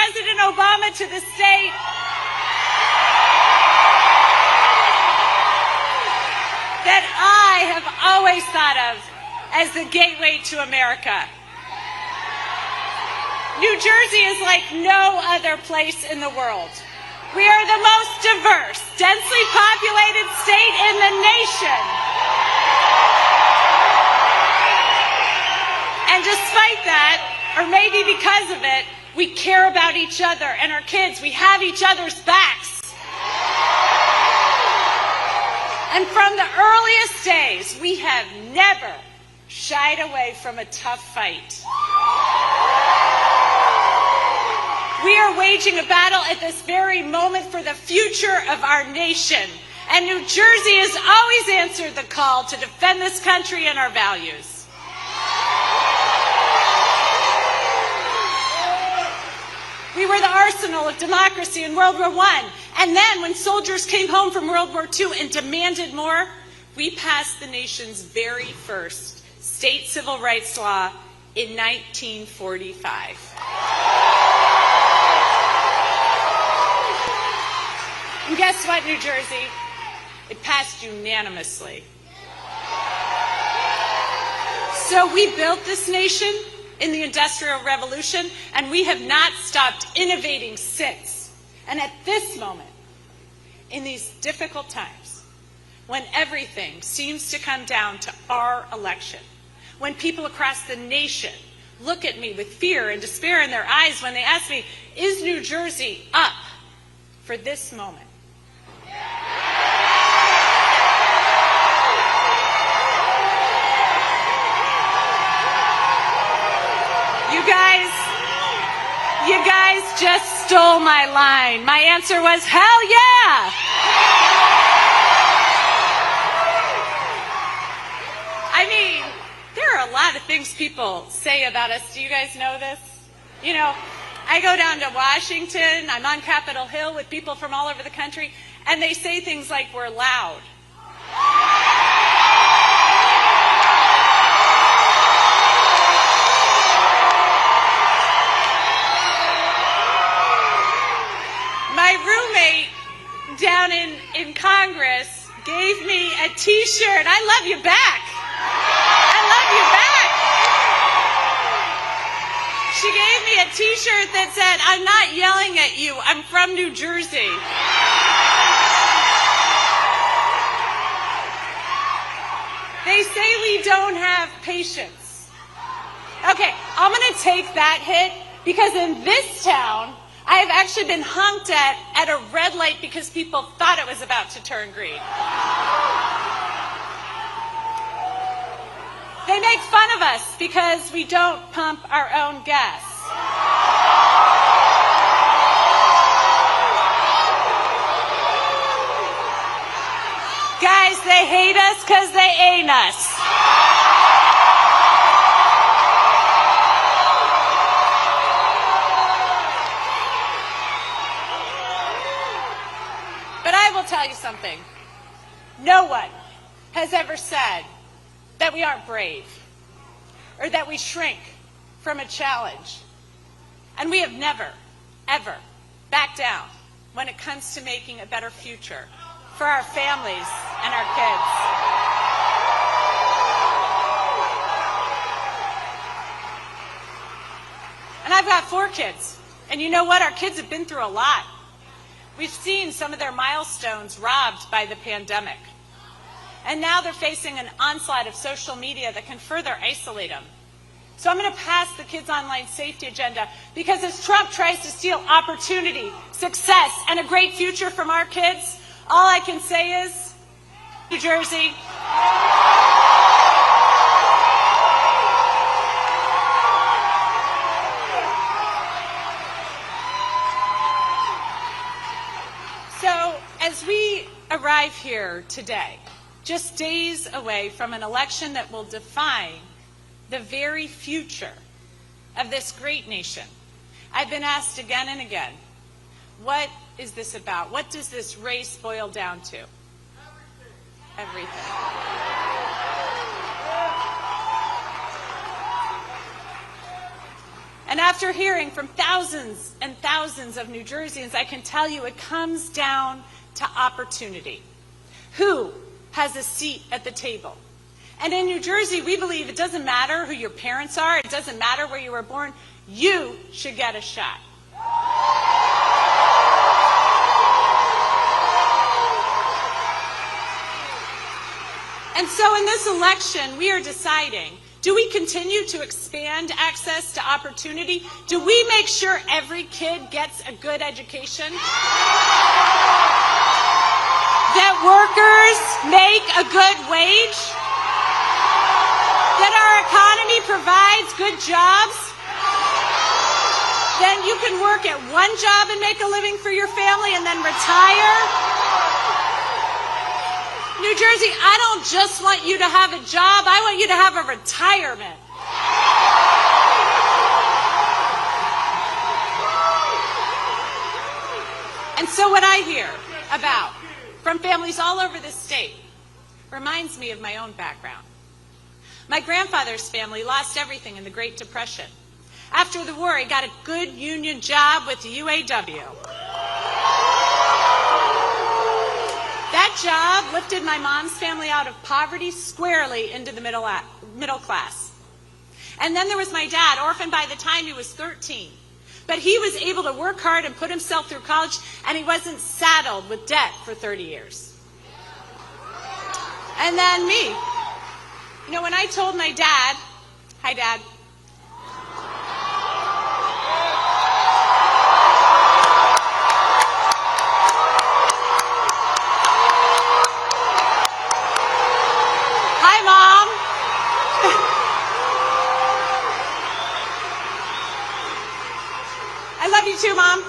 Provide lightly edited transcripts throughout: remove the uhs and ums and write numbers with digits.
President Obama to the state that I have always thought of as the gateway to America. New Jersey is like no other place in the world. We are the most diverse, densely populated state in the nation. And despite that, or maybe because of it, we care about each other and our kids. We have each other's backs. And from the earliest days, we have never shied away from a tough fight. We are waging a battle at this very moment for the future of our nation. And New Jersey has always answered the call to defend this country and our values. We were the arsenal of democracy in World War I. And then when soldiers came home from World War II and demanded more, we passed the nation's very first state civil rights law in 1945. And guess what, New Jersey? It passed unanimously. So we built this nation in the Industrial Revolution, and we have not stopped innovating since. And at this moment, in these difficult times, when everything seems to come down to our election, when people across the nation look at me with fear and despair in their eyes when they ask me, is New Jersey up for this moment? You guys just stole my line. My answer was, hell yeah! I mean, there are a lot of things people say about us. Do you guys know this? You know, I go down to Washington, I'm on Capitol Hill with people from all over the country, and they say things like, we're loud. My roommate down in Congress gave me a T-shirt. I love you back. I love you back. She gave me a T-shirt that said, I'm not yelling at you. I'm from New Jersey. They say we don't have patience. Okay, I'm going to take that hit because in this town, I have actually been honked at a red light because people thought it was about to turn green. They make fun of us because we don't pump our own gas. Guys, they hate us because they ain't us. Tell you something. No one has ever said that we aren't brave or that we shrink from a challenge. And we have never, ever backed down when it comes to making a better future for our families and our kids. And I've got 4 kids. And you know what? Our kids have been through a lot. We've seen some of their milestones robbed by the pandemic. And now they're facing an onslaught of social media that can further isolate them. So I'm going to pass the Kids Online Safety Agenda because as Trump tries to steal opportunity, success, and a great future from our kids, all I can say is, New Jersey. So as we arrive here today, just days away from an election that will define the very future of this great nation, I've been asked again and again, what is this about? What does this race boil down to? Everything. And after hearing from thousands and thousands of New Jerseyans, I can tell you it comes down to opportunity. Who has a seat at the table? And in New Jersey, we believe it doesn't matter who your parents are, it doesn't matter where you were born, you should get a shot. And so in this election, we are deciding, do we continue to expand access to opportunity? Do we make sure every kid gets a good education? That workers make a good wage? That our economy provides good jobs? Then you can work at one job and make a living for your family and then retire? New Jersey, I don't just want you to have a job, I want you to have a retirement. And so what I hear about from families all over this state reminds me of my own background. My grandfather's family lost everything in the Great Depression. After the war, he got a good union job with the UAW. That job lifted my mom's family out of poverty squarely into the middle class. And then there was my dad, orphaned by the time he was 13. But he was able to work hard and put himself through college, and he wasn't saddled with debt for 30 years. And then me. You know, when I told my dad, hi, Dad. Hi, Mom. I love you too, Mom.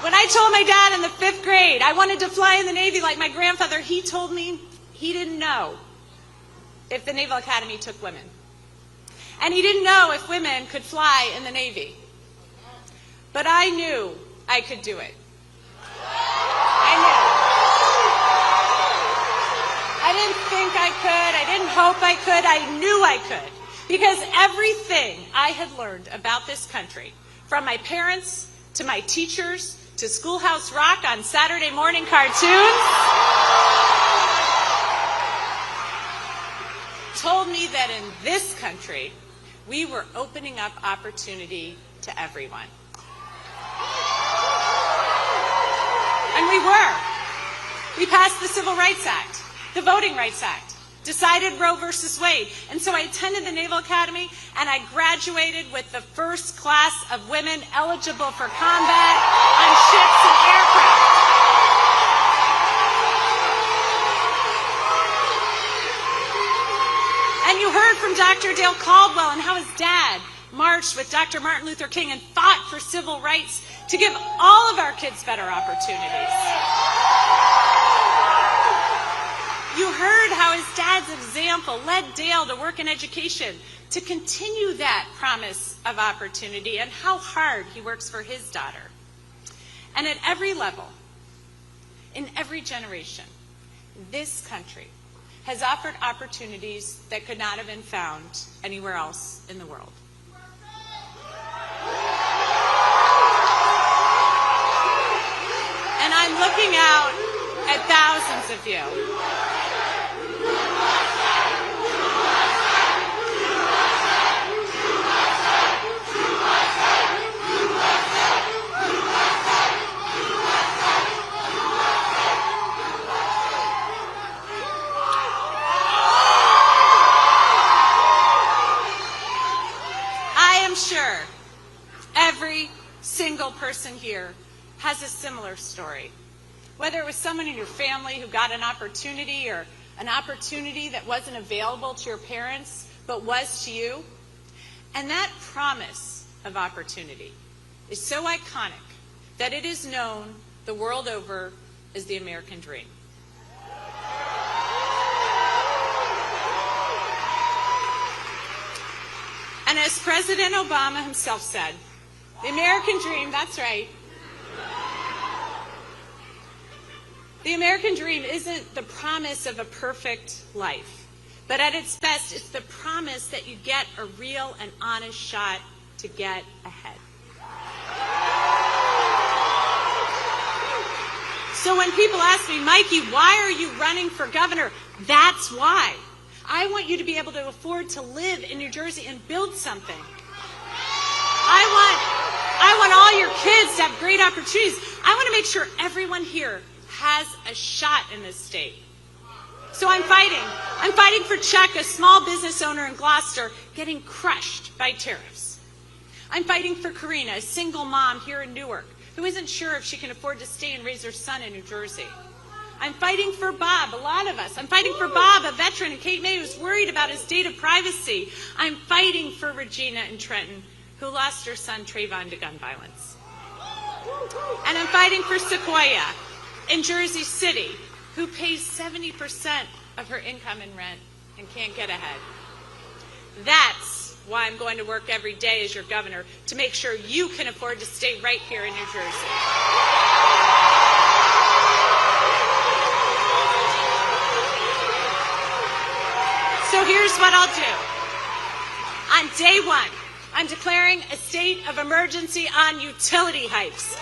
When I told my dad in the 5th grade I wanted to fly in the Navy like my grandfather, he told me he didn't know if the Naval Academy took women. And he didn't know if women could fly in the Navy. But I knew I could do it. I knew. I didn't think I could. I didn't hope I could. I knew I could. Because everything I had learned about this country, from my parents to my teachers to Schoolhouse Rock on Saturday morning cartoons, told me that in this country, we were opening up opportunity to everyone. And we were. We passed the Civil Rights Act, the Voting Rights Act, decided Roe versus Wade. And so I attended the Naval Academy, and I graduated with the first class of women eligible for combat on ships and aircraft. And you heard from Dr. Dale Caldwell and how his dad marched with Dr. Martin Luther King and fought for civil rights to give all of our kids better opportunities. You heard how his dad's example led Dale to work in education to continue that promise of opportunity, and how hard he works for his daughter. And at every level, in every generation, this country has offered opportunities that could not have been found anywhere else in the world. And I'm looking out at thousands of you. Sure, every single person here has a similar story. Whether it was someone in your family who got an opportunity, or an opportunity that wasn't available to your parents but was to you. And that promise of opportunity is so iconic that it is known the world over as the American dream. And as President Obama himself said, the American dream, that's right. The American dream isn't the promise of a perfect life. But at its best, it's the promise that you get a real and honest shot to get ahead. So when people ask me, Mikie, why are you running for governor? That's why. I want you to be able to afford to live in New Jersey and build something. I want all your kids to have great opportunities. I want to make sure everyone here has a shot in this state. So I'm fighting. I'm fighting for Chuck, a small business owner in Gloucester, getting crushed by tariffs. I'm fighting for Karina, a single mom here in Newark, who isn't sure if she can afford to stay and raise her son in New Jersey. I'm fighting for Bob, a lot of us. I'm fighting for Bob, a veteran, and Kate May, who's worried about his data privacy. I'm fighting for Regina in Trenton, who lost her son Trayvon to gun violence. And I'm fighting for Sequoia in Jersey City, who pays 70% of her income in rent and can't get ahead. That's why I'm going to work every day as your governor to make sure you can afford to stay right here in New Jersey. So here's what I'll do. On day one, I'm declaring a state of emergency on utility hikes.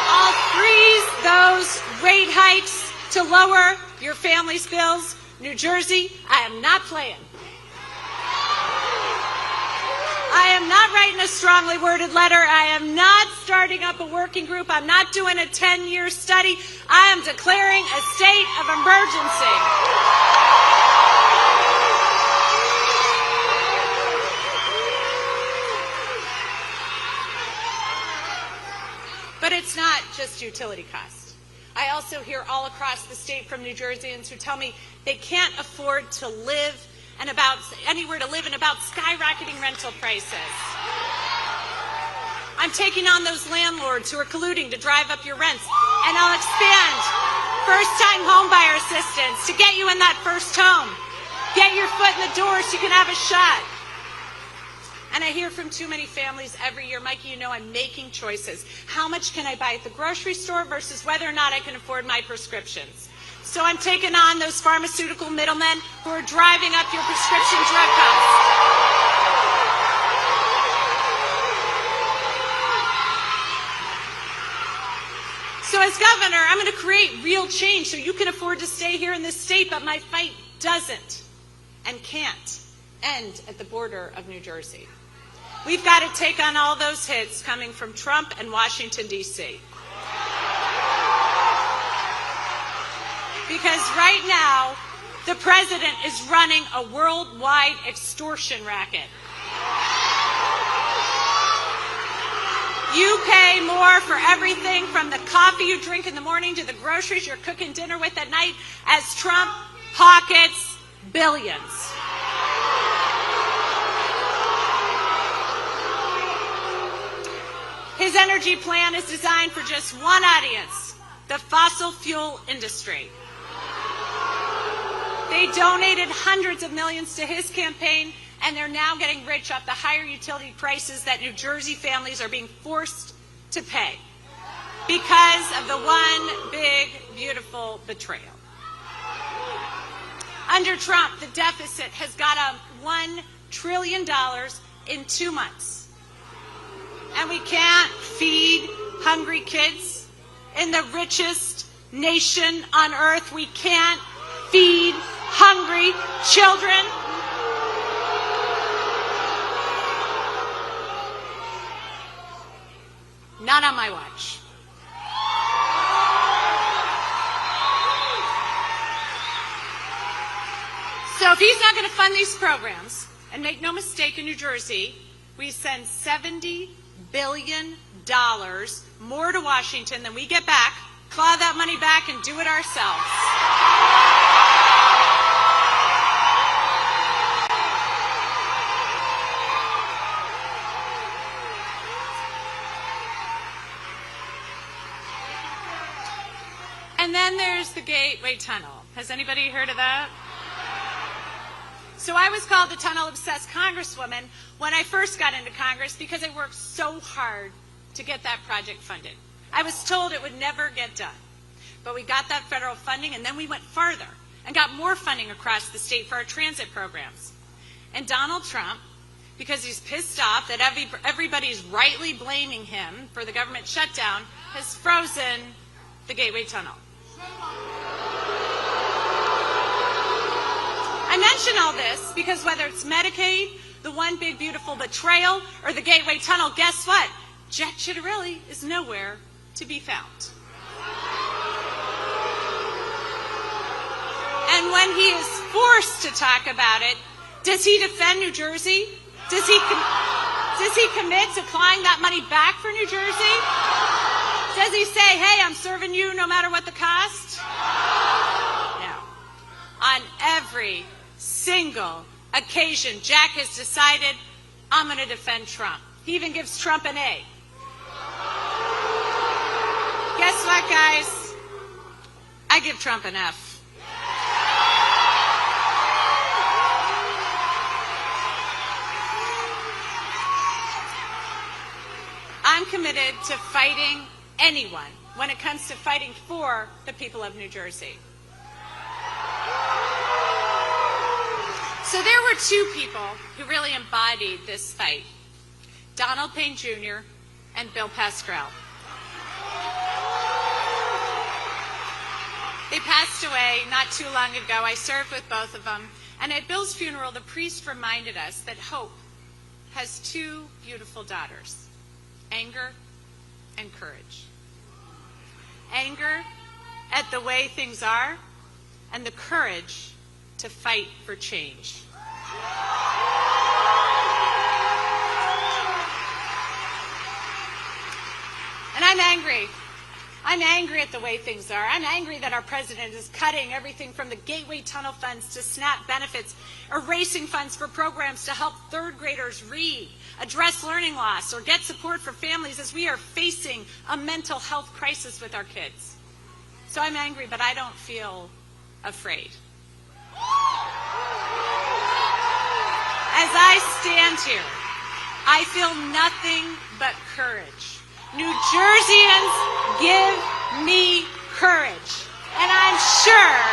I'll freeze those rate hikes to lower your family's bills. New Jersey, I am not playing. I am not writing a strongly worded letter. I am not starting up a working group. I'm not doing a 10-year study. I am declaring a state of emergency. But it's not just utility costs. I also hear all across the state from New Jerseyans who tell me they can't afford to live and anywhere to live and about skyrocketing rental prices. I'm taking on those landlords who are colluding to drive up your rents, and I'll expand first-time homebuyer assistance to get you in that first home. Get your foot in the door so you can have a shot. And I hear from too many families every year, Mikie, you know I'm making choices. How much can I buy at the grocery store versus whether or not I can afford my prescriptions? So I'm taking on those pharmaceutical middlemen who are driving up your prescription drug costs. So as governor, I'm going to create real change so you can afford to stay here in this state, but my fight doesn't and can't end at the border of New Jersey. We've got to take on all those hits coming from Trump and Washington, D.C. Because right now, the president is running a worldwide extortion racket. You pay more for everything from the coffee you drink in the morning to the groceries you're cooking dinner with at night as Trump pockets billions. His energy plan is designed for just one audience, the fossil fuel industry. They donated hundreds of millions to his campaign, and they're now getting rich off the higher utility prices that New Jersey families are being forced to pay because of the one big, beautiful betrayal. Under Trump, the deficit has got up $1 trillion in 2 months. And we can't feed hungry kids in the richest nation on earth. We can't feed hungry children. Not on my watch. So if he's not going to fund these programs, and make no mistake, in New Jersey, we send $70 billion more to Washington than we get back, claw that money back, and do it ourselves. And then there's the Gateway Tunnel. Has anybody heard of that? So I was called the tunnel-obsessed congresswoman when I first got into Congress because I worked so hard to get that project funded. I was told it would never get done. But we got that federal funding, and then we went farther. and got more funding across the state for our transit programs. And Donald Trump, because he's pissed off that everybody's rightly blaming him for the government shutdown, has frozen the Gateway Tunnel. I mention all this because whether it's Medicaid, the one big beautiful betrayal, or the Gateway Tunnel, guess what? Jack Ciattarelli is nowhere to be found. And when he is forced to talk about it, does he defend New Jersey? Does he commit to clawing that money back for New Jersey? Does he say, hey, I'm serving you no matter what the cost? No. On every single occasion, Jack has decided, I'm going to defend Trump. He even gives Trump an A. Guess what, guys? I give Trump an F. I'm committed to fighting anyone when it comes to fighting for the people of New Jersey. So there were two people who really embodied this fight, Donald Payne Jr. and Bill Pascrell. They passed away not too long ago. I served with both of them. And at Bill's funeral, the priest reminded us that hope has two beautiful daughters, anger and courage. Anger at the way things are, and the courage to fight for change. And I'm angry. I'm angry at the way things are. I'm angry that our president is cutting everything from the Gateway Tunnel funds to SNAP benefits, erasing funds for programs to help third graders read, address learning loss, or get support for families as we are facing a mental health crisis with our kids. So I'm angry, but I don't feel afraid. As I stand here, I feel nothing but courage. New Jerseyans give me courage, and I'm sure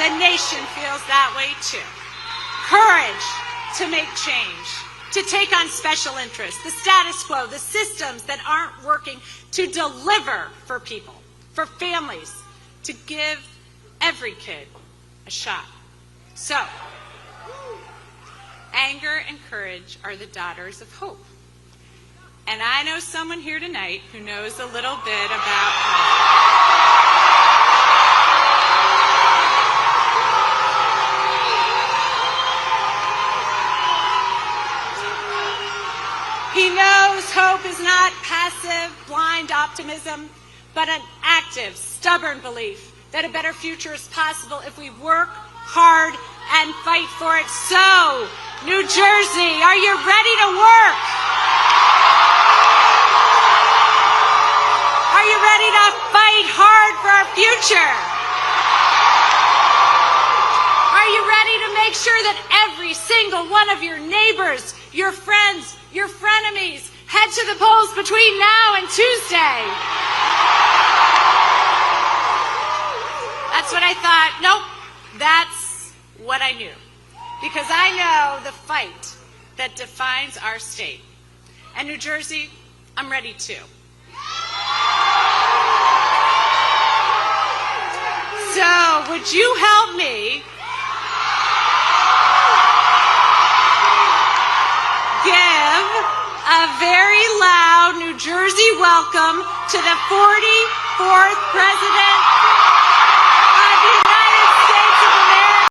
the nation feels that way too. Courage to make change, to take on special interests, the status quo, the systems that aren't working, to deliver for people, for families, to give every kid a shot. So, anger and courage are the daughters of hope. And I know someone here tonight who knows a little bit about hope. He knows hope is not passive, blind optimism, but an active, stubborn belief that a better future is possible if we work hard and fight for it. So, New Jersey, are you ready to work? Are you ready to fight hard for our future? Are you ready to make sure that every single one of your neighbors, your friends, your frenemies head to the polls between now and Tuesday? That's what I thought. Nope, that's what I knew. Because I know the fight that defines our state. And New Jersey, I'm ready too. So, would you help me give a very loud New Jersey welcome to the 44th President